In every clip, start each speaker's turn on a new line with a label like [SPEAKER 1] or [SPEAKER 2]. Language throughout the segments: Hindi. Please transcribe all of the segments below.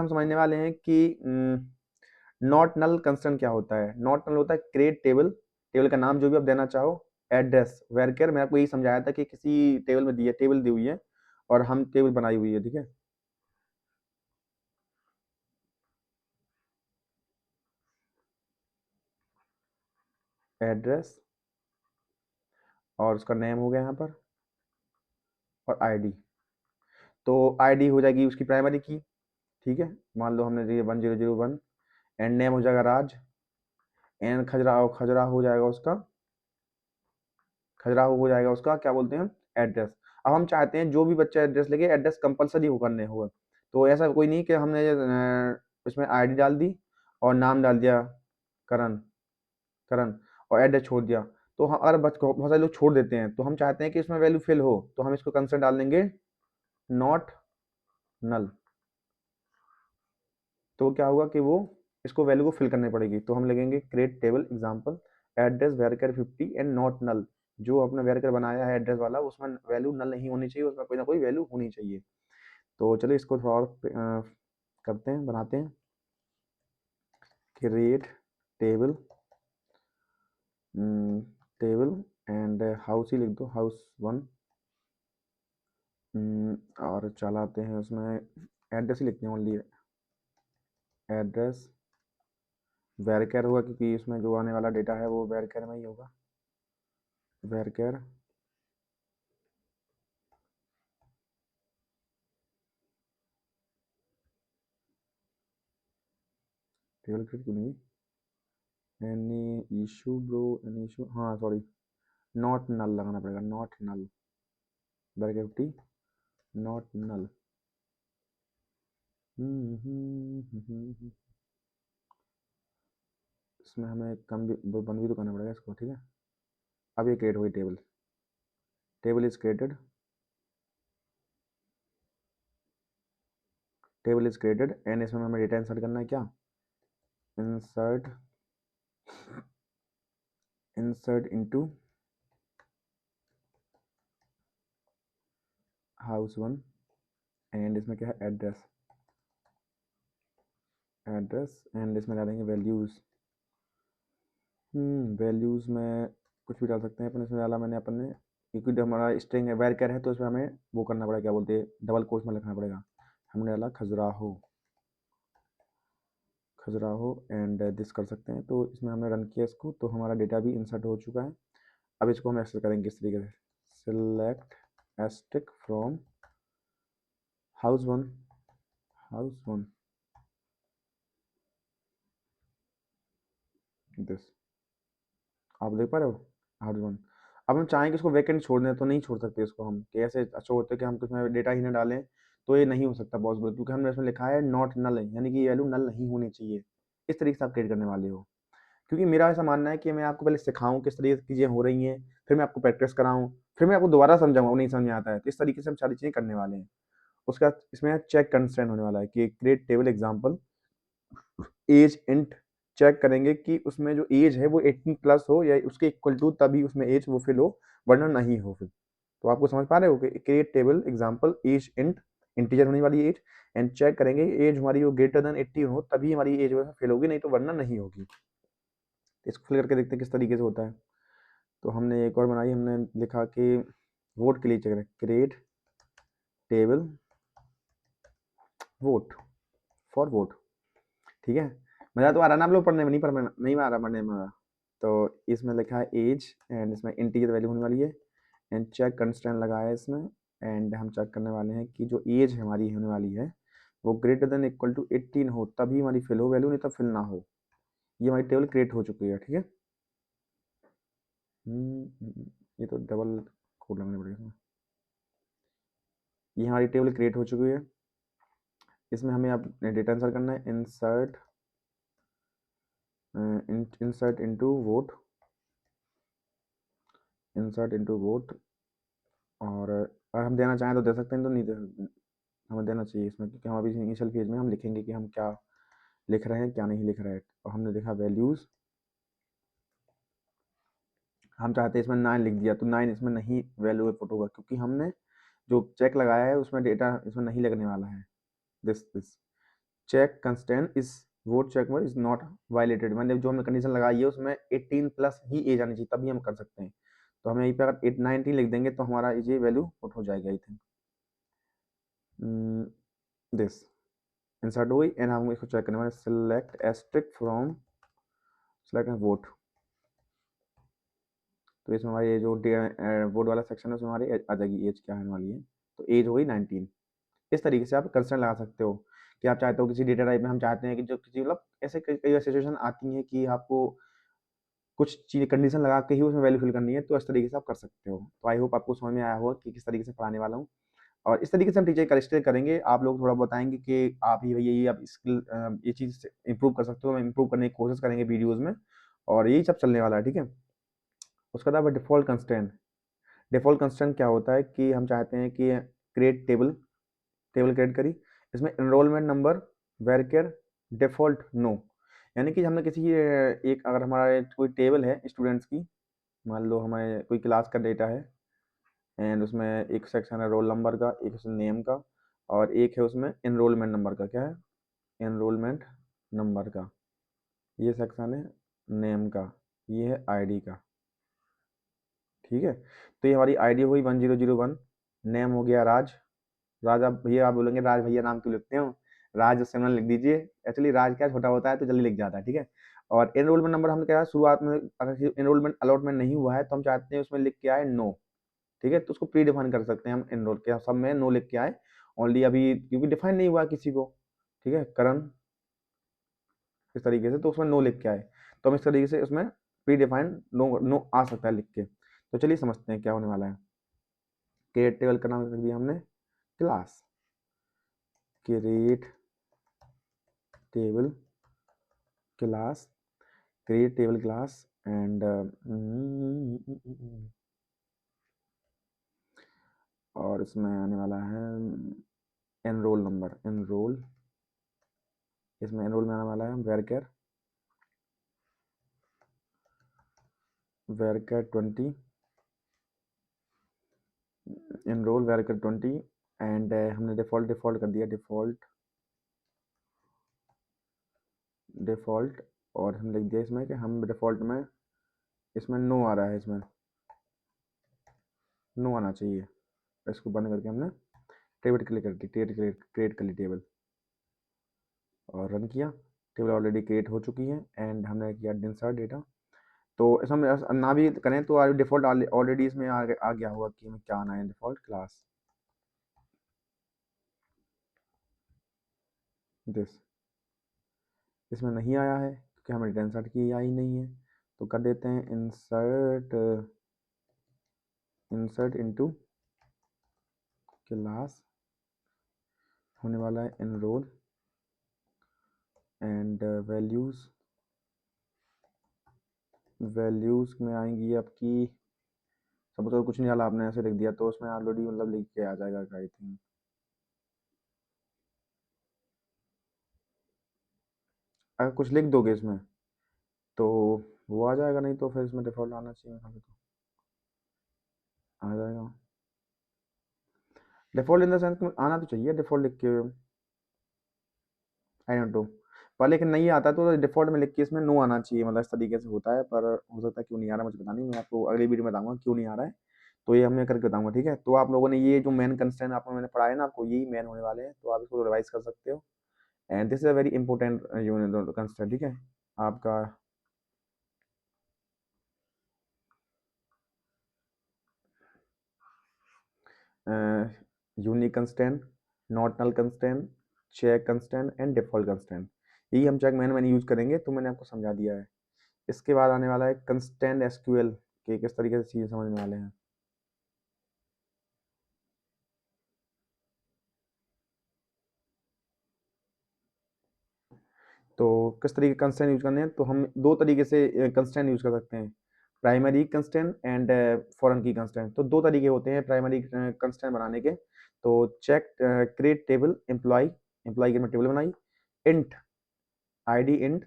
[SPEAKER 1] हम समझने वाले हैं कि नॉट नल कंस्ट्रेंट क्या होता है। नॉट नल होता है क्रिएट टेबल, टेबल का नाम जो भी आप देना चाहो, एड्रेस वेरकेर, मैं आपको यही समझाया था कि किसी टेबल में टेबल दी हुई है और हम टेबल बनाई हुई है, ठीक है। एड्रेस और उसका नेम हो गया यहाँ पर और आईडी, तो आईडी हो जाएगी उसकी प्राइमरी की, ठीक है। मान लो हमने दिया 1001 एंड नेम हो जाएगा राज एंड खजुराहो हो जाएगा उसका, खजुराहो हो जाएगा उसका क्या बोलते हैं एड्रेस। अब हम चाहते हैं जो भी बच्चा एड्रेस लेके एड्रेस कंपलसरी हो करने होगा, तो ऐसा कोई नहीं कि हमने इसमें आईडी डाल दी और नाम डाल दिया करण, करण और एड्रेस छोड़ दिया, तो हम अगर बहुत सारे लोग छोड़ देते हैं, तो हम चाहते हैं कि इसमें वैल्यू फिल हो, तो हम इसको कंस्ट्रेंट डाल देंगे नॉट नल। तो क्या होगा कि वो इसको वैल्यू को फिल करनी पड़ेगी, तो हम लगेंगे create table example address varchar 50 and not null. जो अपने वेरकर बनाया है एड्रेस वाला उसमें वैल्यू नल नहीं होनी चाहिए, उसमें कोई ना कोई वैल्यू होनी चाहिए। तो चलिए इसको थोड़ा और करते हैं, बनाते हैं। Create table, table and house ही लिख दो, हाउस 1, और चलाते हैं उसमें एड्रेस ही लिखते हैं ओनली, एड्रेस वेरकर होगा क्योंकि इसमें जो आने वाला डेटा है वो वेरकर में ही होगा, वेरकर टेबल क्रिएट क्यों नहीं, any issue bro, any issue, हाँ सॉरी, नॉट नल लगाना पड़ेगा, नॉट नल वेरकर 50 नॉट नल। इसमें हमें कम भी बंद भी तो करना पड़ेगा इसको, ठीक है। अब ये क्रिएट हुई table, table is created, table is created and इसमें हमें डेटा इंसर्ट करना है, क्या insert, insert into house 1 and इसमें क्या है एड्रेस, एड्रेस एंड इसमें डालेंगे वैल्यूज़, वैल्यूज़ में कुछ भी डाल सकते हैं अपन, इसमें डाला मैंने अपन ने क्योंकि हमारा स्ट्रिंग है वेरकर है, तो इसमें हमें वो करना पड़ेगा, क्या बोलते हैं डबल कोट्स में लिखना पड़ेगा। हमने डाला खजुराहो, खजुराहो एंड दिस कर सकते हैं, तो इसमें हमने रन किया इसको, तो हमारा डेटा भी इंसर्ट हो चुका है। अब इसको हम एक्सेस करेंगे इस तरीके से, select asterisk from house 1, house 1 this, आप देख पा रहे हो हाउस 1। अब हम चाहें कि इसको वैकेंट छोड़ दें तो नहीं छोड़ सकते इसको हम, कि ऐसे अच्छा होता है कि हम इसमें डेटा ही ना डालें, तो ये नहीं हो सकता पॉसिबल, क्योंकि हमने इसमें लिखा है नॉट नल है, यानी कि वैल्यू नल नहीं होनी चाहिए। इस तरीके से आप क्रिएट करने वाले हो, क्योंकि मेरा ऐसा मानना है कि मैं आपको पहले सिखाऊं किस तरीके से चीज़ें हो रही हैं, फिर मैं आपको प्रैक्टिस कराऊं, फिर मैं आपको दोबारा समझाऊंगा नहीं समझ में आता है, तो इस तरीके से हम सारी चीज़ें करने वाले हैं। उसके बाद इसमें चेक कंस्ट्रेंट होने वाला है कि create table example as int, check करेंगे कि उसमें जो एज है वो 18 प्लस हो या उसके इक्वल टू, तभी उसमें एज वो फिल हो, वरना नहीं हो फिल। तो आपको समझ पा रहे हो कि create table example as int, integer होने वाली एज, एंड चेक करेंगे एज हमारी वो ग्रेटर देन 18 हो, तभी हमारी एज फिल होगी, नहीं तो वरना नहीं होगी। इसको फिल करके देखते हैं किस तरीके से होता है। तो हमने एक और बनाई, हमने लिखा कि वोट के लिए चेक करें, create table vote for vote, ठीक है। मज़ा तो आ रहा ना आप लोग पढ़ने में, नहीं पढ़ने नहीं आ रहा पढ़ने में मज़ा। तो इसमें लिखा है एज एंड इसमें इंटीजर वैल्यू होने वाली है एंड चेक कंस्ट्रेंट लगाया है इसमें, एंड हम चेक करने वाले हैं कि जो एज हमारी होने वाली है वो ग्रेटर देन इक्वल टू 18 हो, तभी हमारी फिल हो वैल्यू, नहीं तो फिल ना हो। ये हमारी टेबल क्रिएट हो चुकी है, ठीक है। ये तो डबल कोड लगाने पड़ेगा इसमें। ये हमारी टेबल क्रिएट हो चुकी है, इसमें हमें अब डेटा इंसर्ट करना है, insert insert into vote, insert into vote, और अगर हम देना चाहें तो दे सकते हैं, तो नहीं दे सकते, हमें देना चाहिए इसमें, क्योंकि हम अभी इनिशियल फेज में हम लिखेंगे कि हम क्या लिख रहे हैं क्या नहीं लिख रहे हैं। और हमने देखा वैल्यूज़, हम चाहते हैं इसमें 9 लिख दिया, तो 9 इसमें नहीं वैल्यू पुट होगा, क्योंकि हमने जो चेक लगाया है उसमें डेटा इसमें नहीं लगने वाला है, this check constant is vote check में इज नॉट वायलेटेड, मैंने जो हमने कंडीशन लगाई है उसमें 18 प्लस ही एज आनी चाहिए, तभी हम कर सकते हैं। तो हमें यहीं पे अगर 19 लिख देंगे तो हमारा ये वैल्यू पुट हो जाएगी आई थिंक दिस इंसर्ट हुई एंड हम इसको चेक करने वाले select asterisk from select vote. तो इसमें हमारी ये जो वोट वाला सेक्शन है उसमें हमारी आ जाएगी एज क्या आने वाली है, तो एज हो गई 19। इस तरीके से आप कंस्ट्रेंट लगा सकते हो कि आप चाहते हो किसी डेटा टाइप में हम चाहते हैं कि जो किसी मतलब ऐसे कई कई सिचुएशन आती हैं कि आपको कुछ चीज़ कंडीशन लगा के ही उसमें वैल्यू फिल करनी है, तो इस तरीके से आप कर सकते हो। तो आई होप आपको समझ में आया होगा कि किस तरीके से पढ़ाने वाला हूँ, और इस तरीके से हम टीचर करेक्ट करेंगे। आप लोग थोड़ा बताएंगे कि आप ये भैया ये आप स्किल ये चीज़ इंप्रूव कर सकते हो, हम इंप्रूव करने की कोशिश करेंगे वीडियोज़ में, और यही सब चलने वाला है, ठीक है। उसके बाद डिफ़ॉल्ट कंस्ट्रेंट। डिफ़ॉल्ट कंस्ट्रेंट क्या होता है कि हम चाहते हैं कि क्रिएट टेबल, टेबल क्रिएट करी, इसमें एनरोलमेंट नंबर वेरकेर डिफ़ॉल्ट नो, यानी कि हमने किसी एक अगर हमारा कोई टेबल है स्टूडेंट्स की, मान लो हमारे कोई क्लास का डेटा है एंड उसमें एक सेक्शन है रोल नंबर का, एक उसमें नेम का, और एक है उसमें एनरोलमेंट नंबर का, क्या है एनरोलमेंट नंबर का, ये सेक्शन है नेम का, ये है आईडी का, ठीक है। तो ये हमारी आईडी हुई 1001, नेम हो गया राज, राज आप भैया आप बोलेंगे राज भैया नाम क्यों लिखते हो, राज उससे मैंने लिख दीजिए, एक्चुअली राज क्या छोटा होता है तो जल्दी लिख जाता है, ठीक है। और एनरोलमेंट नंबर हमने क्या है शुरुआत में अगर एनरोलमेंट अलॉटमेंट नहीं हुआ है तो हम चाहते हैं उसमें लिख के आए नो, ठीक है। तो उसको प्री डिफाइन कर सकते हैं हम एनरोल के सब में नो लिख के आए ओनली, अभी क्योंकि डिफाइन नहीं हुआ है किसी को, ठीक है करण, इस तरीके से तो उसमें नो लिख के आए, तो हम इस तरीके से उसमें प्री डिफाइंड नो नो आ सकता है लिख के। तो चलिए समझते हैं क्या होने वाला है। क्रिएट टेबल का नाम रख दिया हमने class, create table class, create table class and और इसमें आने वाला है एनरोल नंबर, एनरोल, इसमें एनरोल में आने वाला है वेरकेर, वेरकेर 20, एनरोल वेरकेर 20 एंड हमने डिफ़ॉल्ट डिफ़ॉल्ट कर दिया डिफ़ॉल्ट, डिफ़ॉल्ट, और हम लिख दिया इसमें कि हम डिफ़ॉल्ट में इसमें नो आ रहा है, इसमें नो आना चाहिए। इसको बंद करके हमने टेबल क्लिक कर दी, क्रिएट कर ली टेबल और रन किया, टेबल ऑलरेडी क्रिएट हो चुकी है एंड हमने किया इंसर्ट डेटा। तो इसमें ना भी करें तो डिफ़ॉल्ट ऑलरेडी इसमें आ गया होगा कि हमें क्या आना है, डिफ़ॉल्ट क्लास दिस, इसमें नहीं आया है क्योंकि हमें इंसर्ट की आई नहीं है, तो कर देते हैं इंसर्ट, इंसर्ट इनटू क्लास, होने वाला है एनरोल एंड वैल्यूज़, वैल्यूज़ में आएंगी आपकी, सब तो कुछ नहीं डाला आपने ऐसे लिख दिया तो उसमें ऑलरेडी मतलब लिख के आ जाएगा आई थिंक, अगर कुछ लिख दोगे इसमें तो वो आ जाएगा, नहीं तो फिर इसमें डिफ़ॉल्ट आना चाहिए, तो आ जाएगा डिफ़ॉल्ट इन द सेंस आना तो चाहिए डिफ़ॉल्ट लिख के, आई डोंट नो, पर लेकिन नहीं आता तो डिफ़ॉल्ट में लिख के इसमें नो आना चाहिए, मतलब इस तरीके से होता है, पर हो सकता है क्यों नहीं आ रहा मुझे पता नहीं, मैं आपको अगली वीडियो में बताऊंगा क्यों नहीं आ रहा है, तो ये हमें करके बताऊंगा, ठीक है। तो आप लोगों ने ये जो मेन कंस्ट्रेंट आपको मैंने पढ़ाया ना, आपको यही मेन होने वाले हैं, तो आप इसको रिवाइज कर सकते हो and this is a very important constraint, ठीक है आपका। Unique constant, not null constant, check constant and default constant, यही हम चेक मैंने यूज़ करेंगे, तो मैंने आपको समझा दिया है। इसके बाद आने वाला है कंस्टेंट एसक्यूएल के किस तरीके से चीज़ें समझने वाले हैं। तो किस तरीके के कंस्टेंट यूज करने हैं, तो हम दो तरीके से कंस्टेंट यूज कर सकते हैं, प्राइमरी कंस्टेंट एंड फॉरेन की कंस्टेंट। तो दो तरीके होते हैं प्राइमरी कंस्टेंट बनाने के, तो check create table employ, employ की हमने टेबल बनाई, इंट आईडी इंट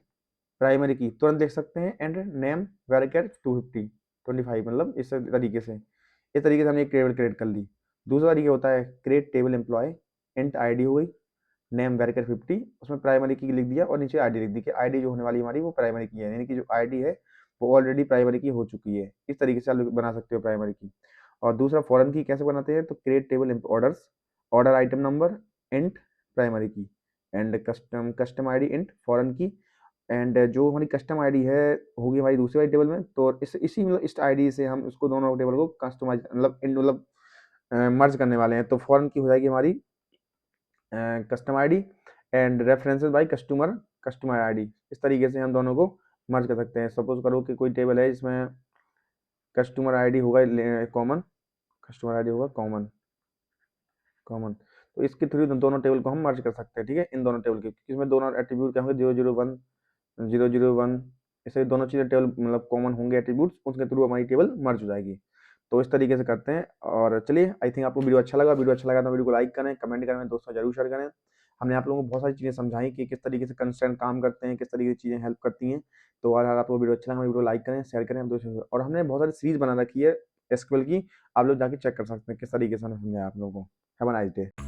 [SPEAKER 1] प्राइमरी की तुरंत देख सकते हैं एंड नेम वेरिकेट 250 25, मतलब इस तरीके से, इस तरीके से हमने एक टेबल क्रिएट कर ली। दूसरा तरीके होता है create table employ, int ID हो गई, नेम वेरिकर 50, उसमें प्राइमरी की लिख दिया और नीचे आईडी लिख दी कि आईडी जो होने वाली हमारी वो प्राइमरी की है, यानी कि जो आईडी है वो ऑलरेडी प्राइमरी की हो चुकी है। इस तरीके से आप बना सकते हो प्राइमरी की। और दूसरा फॉरेन की कैसे बनाते हैं, तो create table orders, order item number int primary key, and custom ID int foreign key. And जो हमारी कस्टम आईडी है होगी हमारी दूसरी वाली टेबल में, तो इसी मतलब इस आईडी से हम उसको दोनों टेबल को कस्टमाइज मतलब मर्ज करने वाले हैं। तो फॉरेन की हो जाएगी हमारी custom ID and references by customer ID. इस तरीके से हम दोनों को मर्ज कर सकते हैं। सपोज करो कि कोई टेबल है जिसमें कस्टमर आईडी होगा कॉमन, कस्टमर आईडी होगा कॉमन कॉमन, तो इसके थ्रू दोनों टेबल को हम मर्ज कर सकते हैं, ठीक है, इन दोनों टेबल के, इसमें दोनों एट्रीब्यूट क्या होंगे, 001 ऐसे दोनों चीज़ें टेबल मतलब कॉमन होंगे एट्रीब्यूट्स, उसके थ्रू हमारी टेबल मर्ज हो जाएगी। तो इस तरीके से करते हैं। और चलिए, आई थिंक आपको वीडियो अच्छा लगा तो वीडियो को लाइक करें, कमेंट करें, दोस्तों जरूर शेयर करें। हमने आप लोगों को बहुत सारी चीज़ें समझाई कि किस तरीके से कंस्ट्रेंट काम करते हैं, किस तरीके की चीज़ें हेल्प करती हैं। तो अगर आपको वीडियो अच्छा लगा, वीडियो लाइक करें, शेयर करें और हमने बहुत सारी सीरीज बना रखी है एसक्यूएल की, आप लोग जाके चेक कर सकते हैं किस तरीके से हमने समझाया आप लोगों को। Have a nice day.